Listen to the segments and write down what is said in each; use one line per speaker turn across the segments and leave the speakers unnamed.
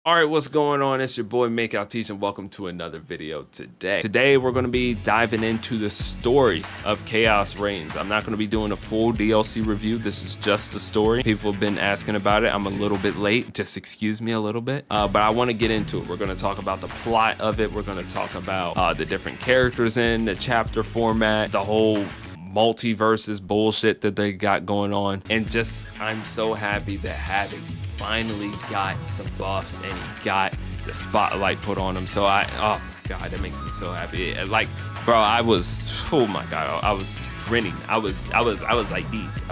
All right, what's going on? It's your boy MAKEOUTTEEJ and welcome to another video today. Today we're going to be diving into the story of Khaos Reigns. I'm not going to be doing a full DLC review. This is just the story. People have been asking about it. I'm a little bit late. Just excuse me a little bit. But I want to get into it. We're going to talk about the plot of it. We're going to talk about the different characters in the chapter format, the whole multiverses bullshit that they got going on. And just, I'm so happy that Havik finally got some buffs and he got the spotlight put on him. So oh my god, that makes me so happy. Like, bro, I was, oh my god, I was grinning. I was like these.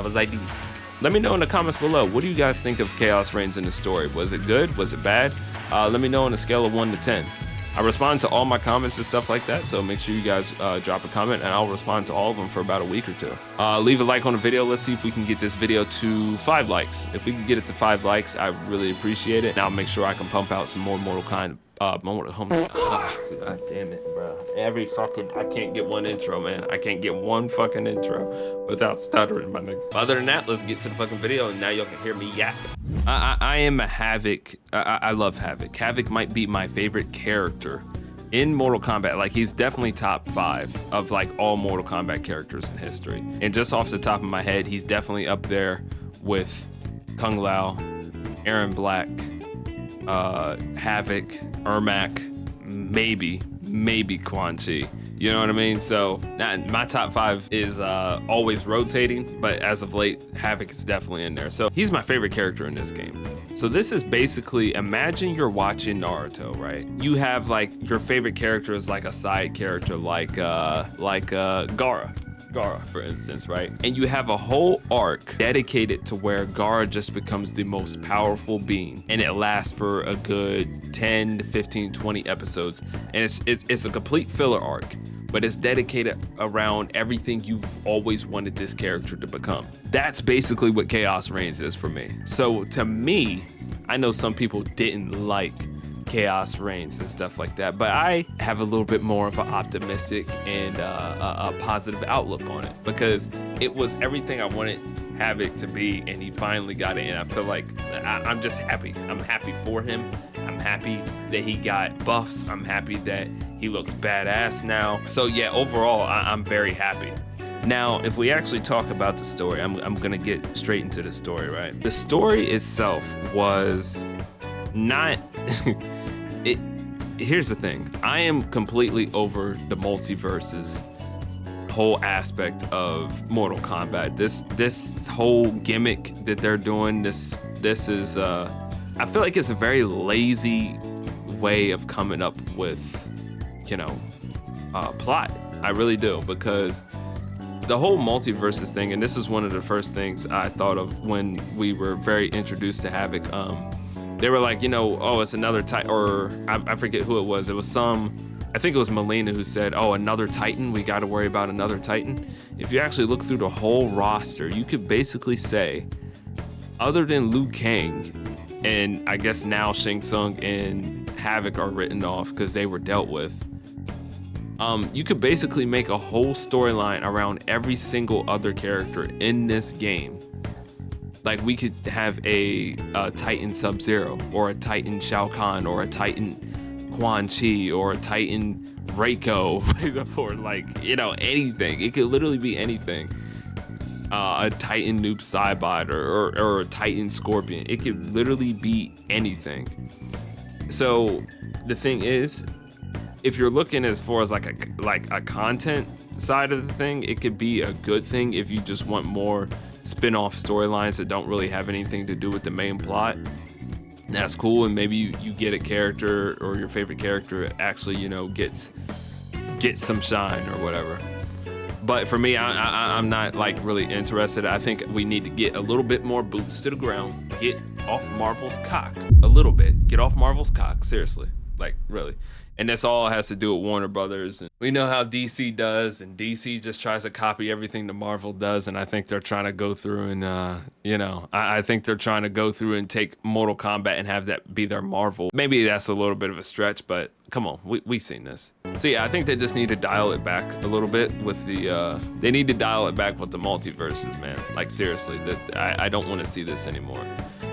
Let me know in the comments below, what do you guys think of Khaos Reigns in the story? Was it good? Was it bad? Let me know on a scale of 1 to 10. I respond to all my comments and stuff like that, so make sure you guys drop a comment and I'll respond to all of them for about a week or two. Leave a like on the video. Let's see if we can get this video to 5 likes. If we can get it to 5 likes, I really appreciate it. And I'll make sure I can pump out some more Mortal Kombat. God damn it, bro. I can't get one intro, man. I can't get one fucking intro without stuttering, my nigga. Other than that, let's get to the fucking video and now y'all can hear me yap. I am a Havik. I love Havik. Havik might be my favorite character in Mortal Kombat. Like, he's definitely top 5 of like all Mortal Kombat characters in history. And just off the top of my head, he's definitely up there with Kung Lao, Aaron Black, Havik, Ermac, maybe Quan Chi. You know what I mean? So my top 5 is always rotating, but as of late, Havik is definitely in there. So he's my favorite character in this game. So this is basically, imagine you're watching Naruto, right? You have like your favorite character is like a side character, like Gaara, for instance, right? And you have a whole arc dedicated to where Gaara just becomes the most powerful being, and it lasts for a good 10 to 15, 20 episodes. And it's a complete filler arc, but it's dedicated around everything you've always wanted this character to become. That's basically what Khaos Reigns is for me. So to me, I know some people didn't like Khaos Reigns and stuff like that, but I have a little bit more of an optimistic and a positive outlook on it, because it was everything I wanted Havik to be, and he finally got it. And I feel like I'm just happy. I'm happy for him. I'm happy that he got buffs. I'm happy that he looks badass now. So yeah, overall, I'm very happy. Now, if we actually talk about the story, I'm gonna get straight into the story, right? The story itself was not here's the thing. I am completely over the multiverses whole aspect of Mortal Kombat. This whole gimmick that they're doing, this is I feel like it's a very lazy way of coming up with, you know, plot. I really do, because the whole multiverses thing, and this is one of the first things I thought of when we were very introduced to Havik. They were like, you know, oh, it's another Titan, or I forget who it was. It was I think it was Melina who said, oh, another Titan, we got to worry about another Titan. If you actually look through the whole roster, you could basically say, other than Liu Kang, and I guess now Shang Tsung and Havik are written off because they were dealt with, you could basically make a whole storyline around every single other character in this game. Like, we could have a Titan Sub-Zero, or a Titan Shao Kahn, or a Titan Quan Chi, or a Titan Reiko, or like, you know, anything. It could literally be anything. A Titan Noob Saibot, or a Titan Scorpion. It could literally be anything. So the thing is, if you're looking as far as like a content side of the thing, it could be a good thing if you just want more spin-off storylines that don't really have anything to do with the main plot. That's cool, and maybe you get a character, or your favorite character actually, you know, gets some shine or whatever. But for me, I'm not like really interested. I think we need to get a little bit more boots to the ground, get off Marvel's cock a little bit, get off Marvel's cock, seriously, like really. And that's all has to do with Warner Brothers. And we know how DC does, and DC just tries to copy everything that Marvel does. And I think they're trying to go through and, you know, I think they're trying to go through and take Mortal Kombat and have that be their Marvel. Maybe that's a little bit of a stretch, but come on, we've seen this. So yeah, I think they just need to dial it back a little bit with the, they need to dial it back with the multiverses, man. Like seriously, I don't want to see this anymore.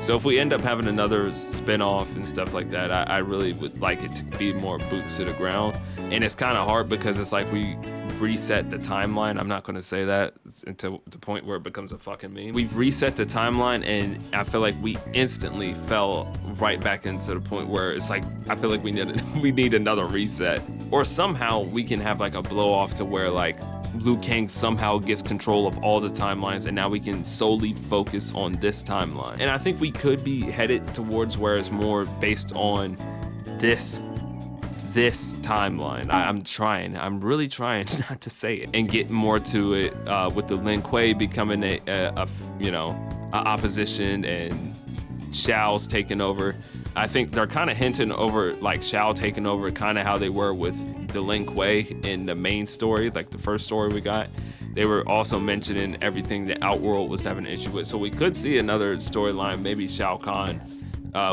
So if we end up having another spin-off and stuff like that, I really would like it to be more boots to the ground. And it's kind of hard because it's like we reset the timeline. I'm not going to say that until the point where it becomes a fucking meme. We've reset the timeline, and I feel like we instantly fell right back into the point where it's like, I feel like we need another reset. Or somehow we can have like a blow off to where like Liu Kang somehow gets control of all the timelines, and now we can solely focus on this timeline. And I think we could be headed towards where it's more based on this timeline. I'm really trying not to say it, and get more to it with the Lin Kuei becoming a opposition and Shao's taking over. I think they're kind of hinting over like Shao taking over, kind of how they were with the Lin Kuei in the main story, like the first story we got. They were also mentioning everything that Outworld was having an issue with. So we could see another storyline, maybe Shao Kahn.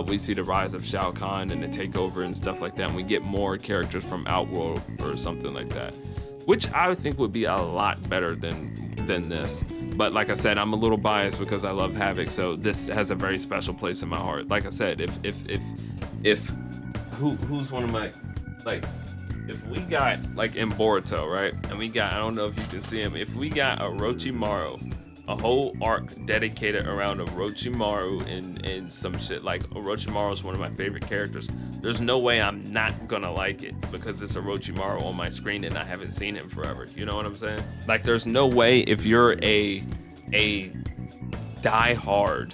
We see the rise of Shao Kahn and the takeover and stuff like that. And we get more characters from Outworld or something like that, which I would think would be a lot better than this. But like I said, I'm a little biased because I love Havik, so this has a very special place in my heart. Like I said, who's one of my, like, if we got like in Boruto, right? And we got, I don't know if you can see him, if we got Orochimaru, a whole arc dedicated around Orochimaru and some shit, like Orochimaru is one of my favorite characters. There's no way I'm not gonna like it because it's Orochimaru on my screen and I haven't seen him forever. You know what I'm saying? Like, there's no way if you're a die-hard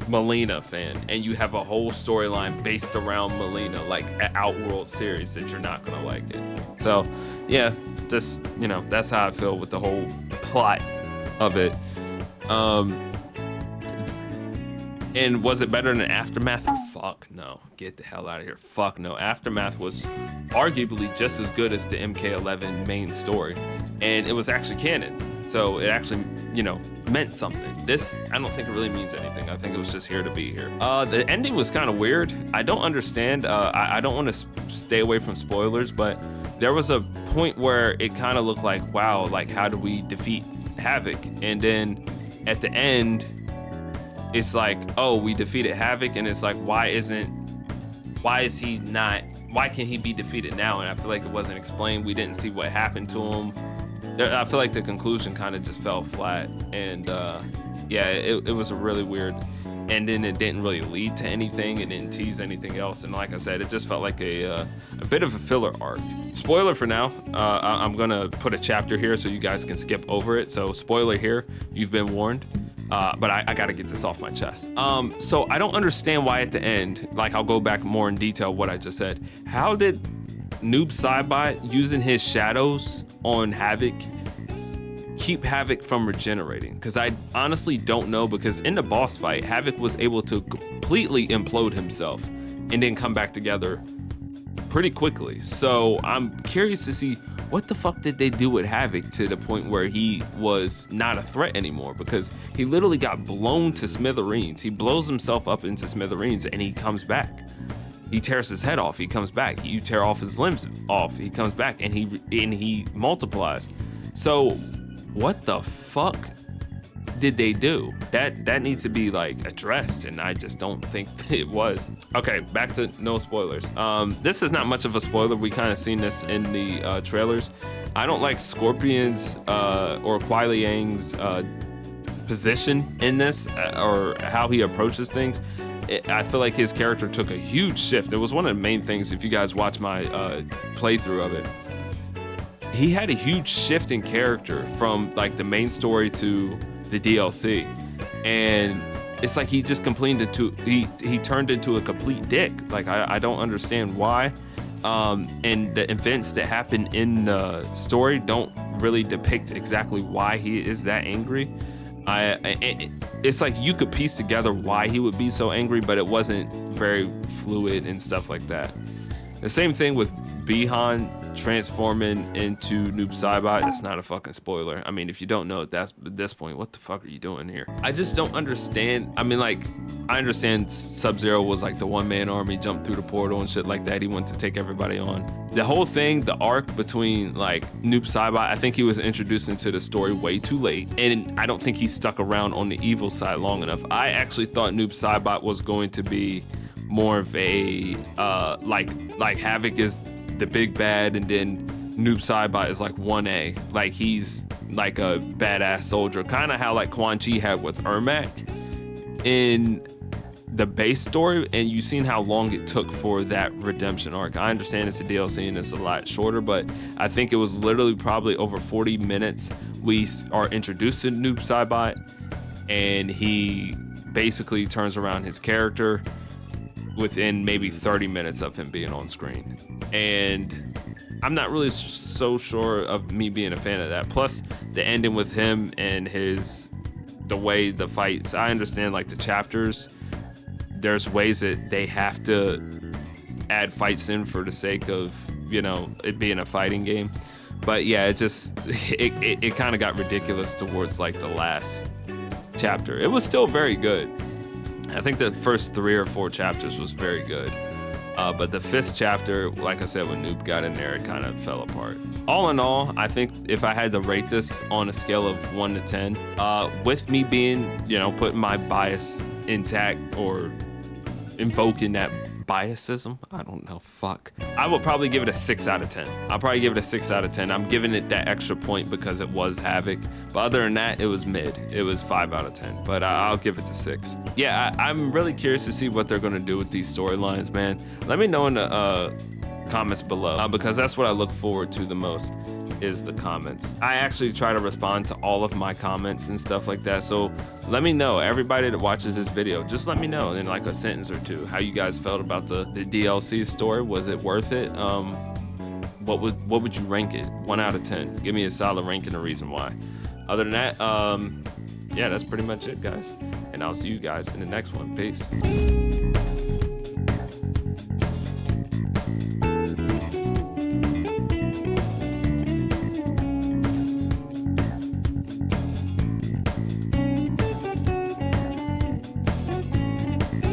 Melina fan and you have a whole storyline based around Melina, like an Outworld series, that you're not gonna like it. So yeah, just, you know, that's how I feel with the whole plot of it. And was it better than Aftermath? Fuck no. Get the hell out of here. Fuck no. Aftermath was arguably just as good as the MK11 main story, and it was actually canon, so it actually, you know, meant something. This, I don't think it really means anything. I think it was just here to be here. The ending was kind of weird. I don't understand. I don't want to stay away from spoilers, but there was a point where it kind of looked like, wow, like how do we defeat Havik? And then at the end, it's like, oh, we defeated Havik, and it's like, why can't he be defeated now? And I feel like it wasn't explained. We didn't see what happened to him. I feel like the conclusion kind of just fell flat, and yeah, it was a really weird ending. It didn't really lead to anything. It didn't tease anything else, and like I said, it just felt like a bit of a filler arc. Spoiler for now. I'm gonna put a chapter here so you guys can skip over it. So spoiler here, you've been warned. But I gotta get this off my chest. So I don't understand why at the end, like, I'll go back more in detail what I just said. How did Noob Saibot, using his shadows on Havik, keep Havik from regenerating? Because I honestly don't know, because in the boss fight, Havik was able to completely implode himself and then come back together pretty quickly. So I'm curious to see what the fuck did they do with Havik to the point where he was not a threat anymore, because he literally got blown to smithereens. He blows himself up into smithereens and he comes back. He tears his head off, he comes back. You tear off his limbs off, he comes back, and he multiplies. So what the fuck did they do? That needs to be like addressed, and I just don't think it was. Okay, back to no spoilers. This is not much of a spoiler. We kind of seen this in the trailers. I don't like Scorpion's or Kuai Liang's position in this, or how he approaches things. I feel like his character took a huge shift. It was one of the main things, if you guys watch my playthrough of it. He had a huge shift in character from like the main story to the DLC, and it's like he just he turned into a complete dick. Like, I don't understand why. And the events that happen in the story don't really depict exactly why he is that angry. It's like you could piece together why he would be so angry, but it wasn't very fluid and stuff like that. The same thing with Bihan. transforming into Noob Saibot. That's not a fucking spoiler. I mean, if you don't know, that's at this point, what the fuck are you doing here? I just don't understand. I mean, like, I understand Sub-Zero was like the one-man army, jumped through the portal and shit like that. He wanted to take everybody on. The whole thing, the arc between like Noob Saibot, I think he was introduced into the story way too late, and I don't think he stuck around on the evil side long enough. I actually thought Noob Saibot was going to be more of a like Havik is the big bad, and then Noob Saibot is like 1A. Like he's like a badass soldier, kind of how like Quan Chi had with Ermac in the base story, and you've seen how long it took for that redemption arc. I understand it's a DLC and it's a lot shorter, but I think it was literally probably over 40 minutes we are introduced to Noob Saibot, and he basically turns around his character within maybe 30 minutes of him being on screen. And I'm not really so sure of me being a fan of that. Plus the ending with him and the way the fights, I understand like the chapters, there's ways that they have to add fights in for the sake of, you know, it being a fighting game. But yeah, it kind of got ridiculous towards like the last chapter. It was still very good. I think the first 3 or 4 chapters was very good. But the 5th chapter, like I said, when Noob got in there, it kind of fell apart. All in all, I think if I had to rate this on a scale of 1 to 10, with me being, you know, putting my bias intact or invoking that biasism, I don't know, fuck. I will probably give it a 6 out of 10. I'll probably give it a 6 out of 10. I'm giving it that extra point because it was Havik. But other than that, it was mid. It was 5 out of 10. But I'll give it to 6. Yeah, I'm really curious to see what they're gonna do with these storylines, man. Let me know in the comments below, because that's what I look forward to the most, is the comments. I actually try to respond to all of my comments and stuff like that, so let me know, everybody that watches this video, just let me know in like a sentence or two how you guys felt about the DLC story. Was it worth it? What would you rank it? 1 out of 10. Give me a solid rank and a reason why. Other than that, yeah, that's pretty much it, guys, and I'll see you guys in the next one. Peace.